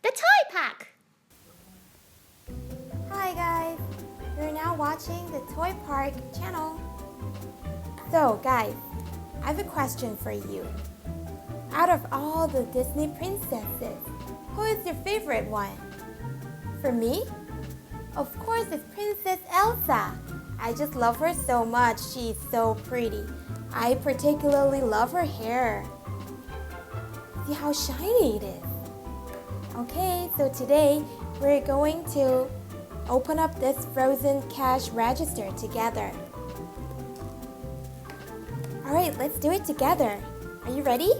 the toy pack. Hi guys, you're now watching the Toy Park channel. So guys, I have a question for you. Out of all the Disney princesses, who is your favorite one? For me? Of course it's Princess Elsa. I just love her so much. She's so pretty. I particularly love her hair. See how shiny it is. Okay, so today we're going to open up this frozen cash register together. Alright, let's do it together. Are you ready?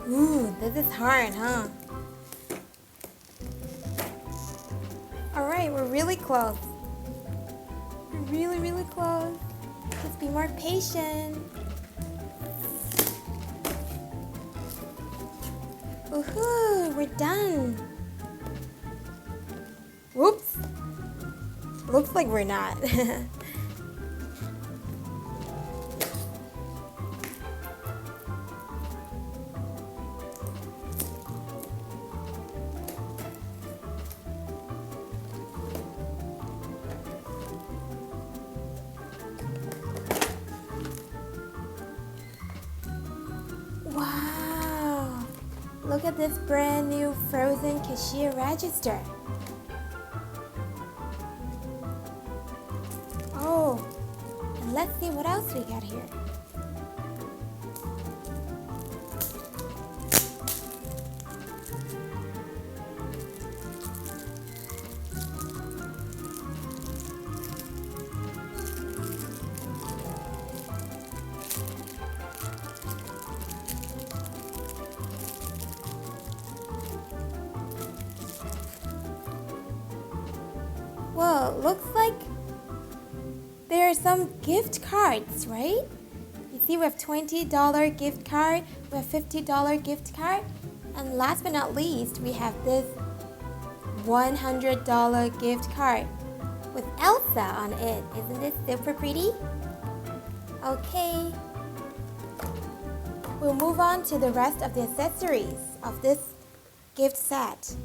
Ooh, this is hard, huh? Alright, we're really close. We're really close. Just be more patient. Woohoo, we're done. Whoops. Looks like we're not. Wow! Look at this brand new frozen cashier register. Oh, and let's see what else we got here. Well, looks like there are some gift cards, right? You see we have $20 gift card, we have $50 gift card, and last but not least, we have this $100 gift card with Elsa on it. Isn't this super pretty? Okay. We'll move on to the rest of the accessories of this gift set.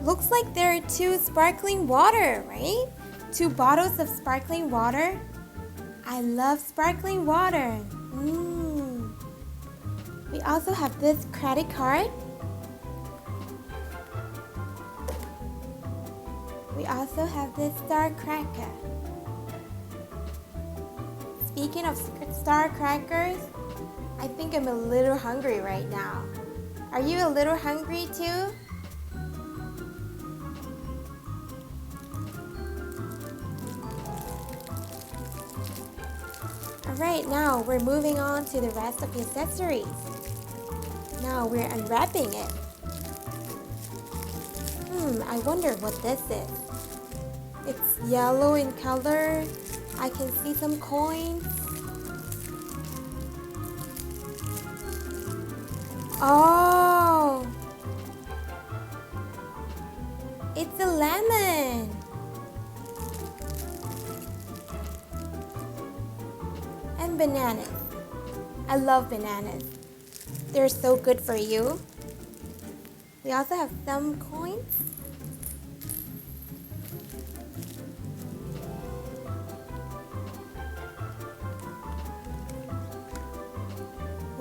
Looks like there are two sparkling water, right? Two bottles of sparkling water. I love sparkling water. We also have this credit card. We also have this star cracker. Speaking of star crackers, I think I'm a little hungry right now. Are you a little hungry too? Alright, now we're moving on to the rest of the accessories. Now we're unwrapping it. I wonder what this is. It's yellow in color. I can see some coins. Oh! It's a lemon! And bananas. I love bananas. They're so good for you. We also have some coins.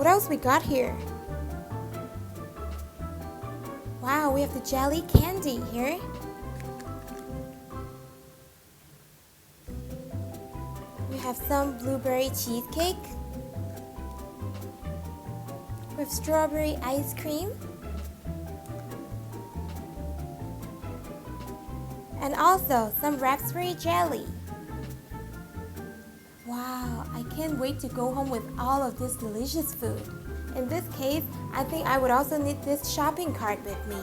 What else we got here? Wow, we have the jelly candy here. We have some blueberry cheesecake with strawberry ice cream. And also some raspberry jelly. Wow, I can't wait to go home with all of this delicious food. In this case, I think I would also need this shopping cart with me.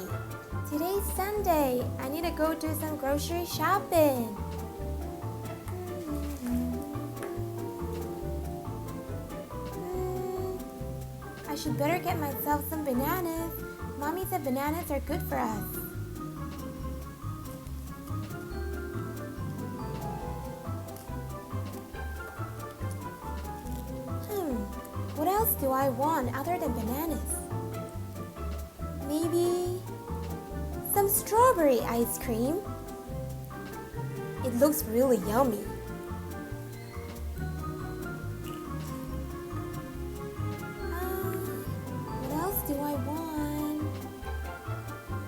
Today's Sunday. I need to go do some grocery shopping. I should better get myself some bananas. Mommy said bananas are good for us. What else do I want other than bananas? Maybe some strawberry ice cream. It looks really yummy. What else do I want?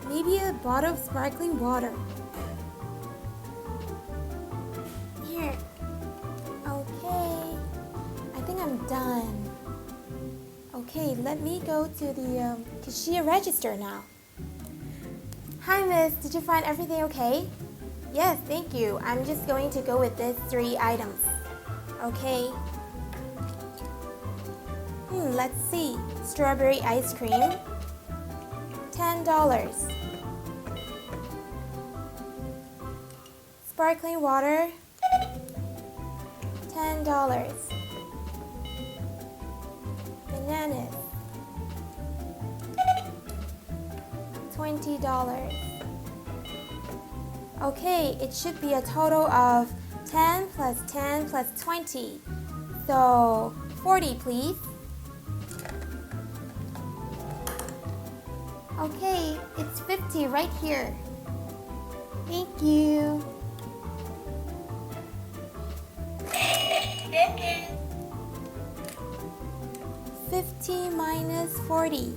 Maybe a bottle of sparkling water. Here. Okay. I think I'm done. Okay, let me go to the cashier register now. Hi, miss. Did you find everything okay? Yes, thank you. I'm just going to go with these 3 items. Okay. Let's see. Strawberry ice cream. $10. Sparkling water. $10. Bananas. $20. Okay, it should be a total of 10 plus 10 plus 20. So 40, please. Okay, it's 50 right here. Thank you. 50 minus 40.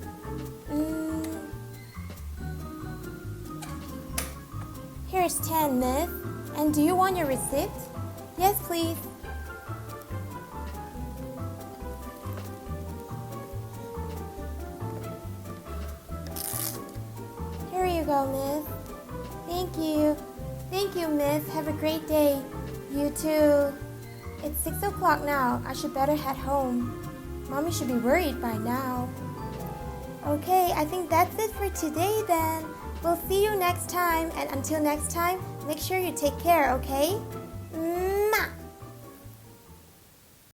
Here's 10, miss. And do you want your receipt? Yes, please. Here you go, miss. Thank you. Thank you, miss. Have a great day. You too. It's 6 o'clock now. I should better head home. Mommy should be worried by now. Okay, I think that's it for today then. We'll see you next time, and until next time, make sure you take care, okay?